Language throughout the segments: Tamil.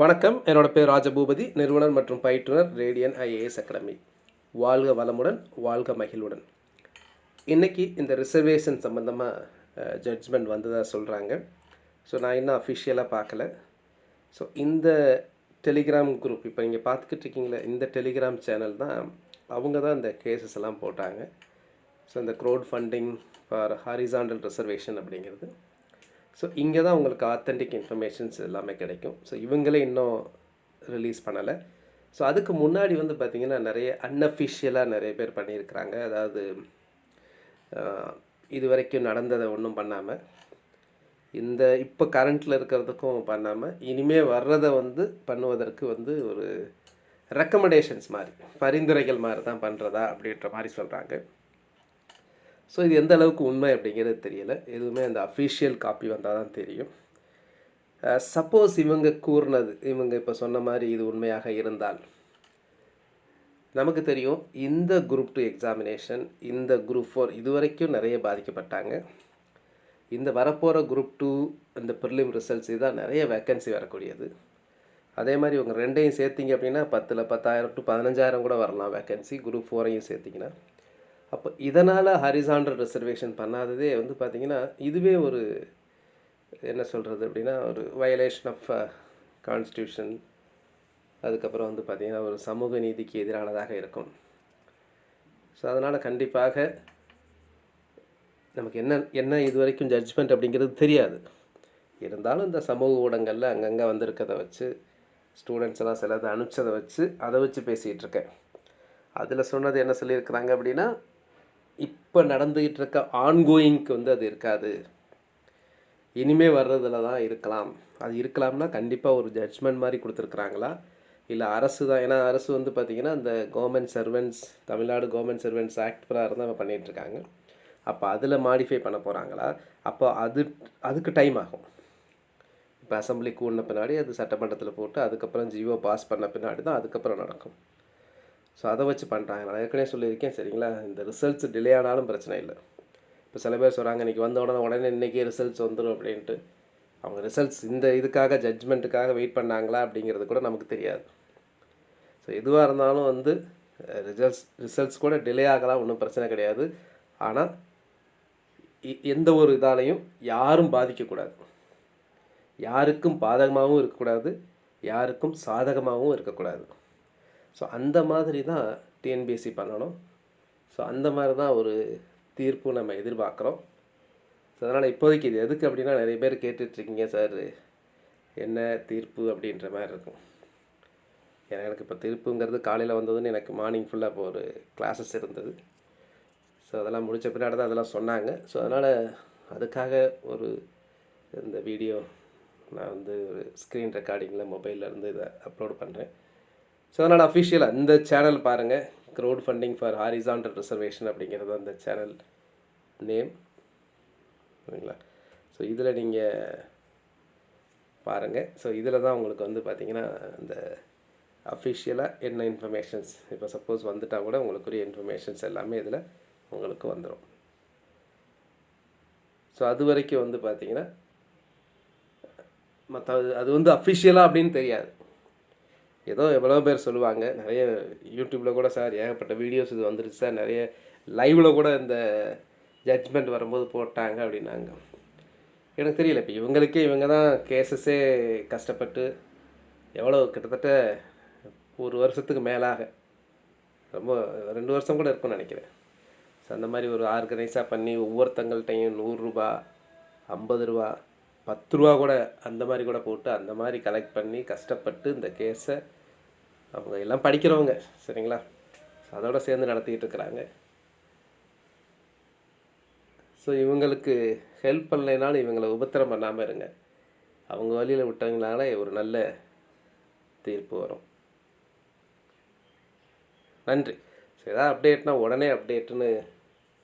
வணக்கம். என்னோட பேர் ராஜபூபதி, நிறுவனர் மற்றும் பயிற்றுனர் ரேடியன் ஐஏஎஸ் அகாடமி. வாழ்க வளமுடன், வாழ்க மகிழ்வுடன். இன்றைக்கி இந்த ரிசர்வேஷன் சம்மந்தமாக ஜட்ஜ்மெண்ட் வந்ததாக சொல்கிறாங்க. ஸோ நான் இன்னும் அஃபிஷியலாக பார்க்கல. ஸோ இந்த டெலிகிராம் குரூப், இப்போ நீங்கள் பார்த்துக்கிட்டு இருக்கீங்களே, இந்த டெலிகிராம் சேனல் தான் அவங்க தான் இந்த கேசஸ் எல்லாம் போட்டாங்க. ஸோ இந்த crowd funding for horizontal reservation அப்படிங்கிறது. ஸோ இங்கே தான் உங்களுக்கு ஆத்தென்டிக் இன்ஃபர்மேஷன்ஸ் எல்லாமே கிடைக்கும். ஸோ இவங்களே இன்னும் ரிலீஸ் பண்ணலை. ஸோ அதுக்கு முன்னாடி பார்த்திங்கன்னா நிறைய அன்அஃபிஷியலாக நிறைய பேர் பண்ணியிருக்கிறாங்க. அதாவது இது வரைக்கும் நடந்ததை ஒன்றும் பண்ணாமல், இந்த இப்போ கரண்ட்டில் இருக்கிறதுக்கும் பண்ணாமல், இனிமேல் வர்றதை பண்ணுவதற்கு ஒரு ரெக்கமெண்டேஷன்ஸ் மாதிரி, பரிந்துரைகள் மாதிரி தான் பண்ணுறதா அப்படின்ற மாதிரி சொல்கிறாங்க. ஸோ இது எந்த அளவுக்கு உண்மை அப்படிங்கிறது தெரியலை. எதுவுமே அந்த அஃபிஷியல் காப்பி வந்தால் தான் தெரியும். சப்போஸ் இவங்க கூறினது, இவங்க இப்போ சொன்ன மாதிரி இது உண்மையாக இருந்தால், நமக்கு தெரியும் இந்த குரூப் 2 எக்ஸாமினேஷன், இந்த குரூப் 4 இது வரைக்கும் நிறைய பாதிக்கப்பட்டாங்க. இந்த வரப்போகிற குரூப் 2 இந்த ப்ரிலிம் ரிசல்ட்ஸ் இதுதான் நிறைய வேக்கன்சி வரக்கூடியது. அதே மாதிரி இவங்க ரெண்டையும் சேர்த்திங்க அப்படின்னா 10,000 to 15,000 கூட வரலாம் வேக்கன்சி, குரூப் 4ஐயும் சேர்த்திங்கன்னா. அப்போ இதனால் ஹாரிசாண்டல் ரிசர்வேஷன் பண்ணாததே பார்த்திங்கன்னா இதுவே ஒரு என்ன சொல்கிறது அப்படின்னா ஒரு வயலேஷன் ஆஃப் கான்ஸ்டியூஷன். அதுக்கப்புறம் பார்த்திங்கன்னா ஒரு சமூக நீதிக்கு எதிரானதாக இருக்கும். ஸோ அதனால் கண்டிப்பாக நமக்கு என்ன இது வரைக்கும் ஜட்ஜ்மெண்ட் அப்படிங்கிறது தெரியாது. இருந்தாலும் இந்த சமூக ஊடகங்களில் அங்கங்கே வந்திருக்கதை வச்சு, ஸ்டூடெண்ட்ஸ் எல்லாம் சிலதை அனுப்பிச்சதை வச்சு அதை வச்சு பேசிகிட்டு இருக்கேன். அதில் சொன்னது என்ன சொல்லியிருக்கிறாங்க அப்படின்னா, இப்போ நடந்துக்கிட்டு இருக்க ஆன்கோயிங்க்கு அது இருக்காது, இனிமேல் வர்றதில் தான் இருக்கலாம். அது இருக்கலாம்னா கண்டிப்பாக ஒரு ஜட்ஜ்மெண்ட் மாதிரி கொடுத்துருக்குறாங்களா, இல்லை அரசு தான்? ஏன்னா அரசு பார்த்திங்கன்னா இந்த government servants, Tamil Nadu government servants act பிரகாரம் தான் பண்ணிகிட்ருக்காங்க. அப்போ அதில் மாடிஃபை பண்ண போகிறாங்களா? அப்போ அதுக்கு டைம் ஆகும். இப்போ அசம்பிளி கூடின பின்னாடி அது சட்டமன்றத்தில் போட்டு அதுக்கப்புறம் ஜிஓ பாஸ் பண்ண பின்னாடி தான் அதுக்கப்புறம் நடக்கும். ஸோ அதை வச்சு பண்ணுறாங்க. நான் ஏற்கனவே சொல்லியிருக்கேன் சரிங்களா. இந்த ரிசல்ட்ஸ் டிலே ஆனாலும் பிரச்சனை இல்லை. இப்போ சில பேர் சொல்கிறாங்க இன்றைக்கி வந்த உடனே இன்றைக்கி ரிசல்ட்ஸ் வந்துடும் அப்படின்ட்டு. அவங்க ரிசல்ட்ஸ் இந்த இதுக்காக ஜட்ஜ்மெண்ட்டுக்காக வெயிட் பண்ணாங்களா அப்படிங்கிறது கூட நமக்கு தெரியாது. ஸோ எதுவாக இருந்தாலும் ரிசல்ட்ஸ் கூட டிலே ஆகலாம், ஒன்றும் பிரச்சனை கிடையாது. ஆனால் எந்த ஒரு இதாலையும் யாரும் பாதிக்கக்கூடாது, யாருக்கும் பாதகமாகவும் இருக்கக்கூடாது, யாருக்கும் சாதகமாகவும் இருக்கக்கூடாது. ஸோ அந்த மாதிரி தான் டிஎன்பிஎஸ்சி பண்ணணும். ஸோ அந்த மாதிரி தான் ஒரு தீர்ப்பு நம்ம எதிர்பார்க்குறோம். ஸோ அதனால் இப்போதைக்கு இது எதுக்கு அப்படின்னா, நிறைய பேர் கேட்டுட்ருக்கீங்க சார் என்ன தீர்ப்பு அப்படின்ற மாதிரி இருக்கும். ஏன்னா எனக்கு இப்போ தீர்ப்புங்கிறது காலையில் வந்ததுன்னு எனக்கு மார்னிங் ஃபுல்லாக இப்போ ஒரு கிளாஸஸ் இருந்தது. ஸோ அதெல்லாம் முடித்த பின்னாடி தான் அதெல்லாம் சொன்னாங்க. ஸோ அதனால் அதுக்காக ஒரு இந்த வீடியோ நான் ஒரு ஸ்க்ரீன் ரெக்கார்டிங்கில் மொபைலில் இருந்து இதை அப்லோட் பண்ணுறேன். ஸோ அதனால் அஃபிஷியலாக இந்த சேனல் பாருங்கள், crowd funding for horizontal reservation அப்படிங்கிறது அந்த சேனல் நேம், சரிங்களா? ஸோ இதில் நீங்கள் பாருங்கள். ஸோ இதில் தான் உங்களுக்கு பார்த்திங்கன்னா இந்த அஃபிஷியலாக என்ன இன்ஃபர்மேஷன்ஸ், இப்போ சப்போஸ் வந்துட்டால் கூட உங்களுக்குரிய இன்ஃபர்மேஷன்ஸ் எல்லாமே இதில் உங்களுக்கு வந்துடும். ஸோ அது வரைக்கும் பார்த்திங்கன்னா மற்ற அது அஃபிஷியலாக அப்படின்னு தெரியாது. ஏதோ எவ்வளோ பேர் சொல்லுவாங்க, நிறைய யூடியூப்பில் கூட சார் ஏகப்பட்ட வீடியோஸ் இது வந்துருச்சு சார், நிறைய லைவில் கூட இந்த ஜட்ஜ்மெண்ட் வரும்போது போட்டாங்க அப்படின்னாங்க. எனக்கு தெரியல. இப்போ இவங்க தான் கேசஸே கஷ்டப்பட்டு எவ்வளோ கிட்டத்தட்ட 1 வருஷத்துக்கு மேலாக, ரொம்ப 2 வருஷம் கூட இருக்கும்னு நினைக்கிறேன். ஸோ அந்த மாதிரி ஒரு ஆர்கனைஸாக பண்ணி ஒவ்வொருத்தங்கள்ட்டையும் 100 ரூபா, 50 ரூபா, 10 ரூபா கூட அந்த மாதிரி கூட போட்டு அந்த மாதிரி கலெக்ட் பண்ணி கஷ்டப்பட்டு இந்த கேஸை அவங்க எல்லாம் படிக்கிறவங்க, சரிங்களா, அதோடு சேர்ந்து நடத்திக்கிட்டு இருக்கிறாங்க. ஸோ இவங்களுக்கு ஹெல்ப் பண்ணலைனாலும் இவங்களை உபத்திரம் பண்ணாமல் இருங்க. அவங்க வழியில் விட்டவங்களால ஒரு நல்ல தீர்ப்பு வரும். நன்றி. ஸோ எதாவது அப்டேட்னா உடனே அப்டேட்டுன்னு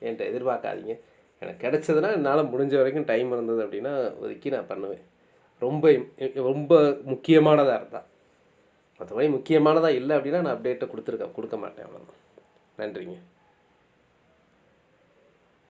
என்கிட்ட எதிர்பார்க்காதீங்க. எனக்கு கிடச்சதுன்னா என்னால் முடிஞ்ச வரைக்கும் டைம் இருந்தது அப்படின்னா ஒதுக்கி நான் பண்ணுவேன். ரொம்ப முக்கியமானதாக இருந்தால். மற்றபடி முக்கியமானதாக இல்லை அப்படின்னா நான் அப்டேட்டை கொடுக்க மாட்டேன். அவ்வளோதான். நன்றிங்க.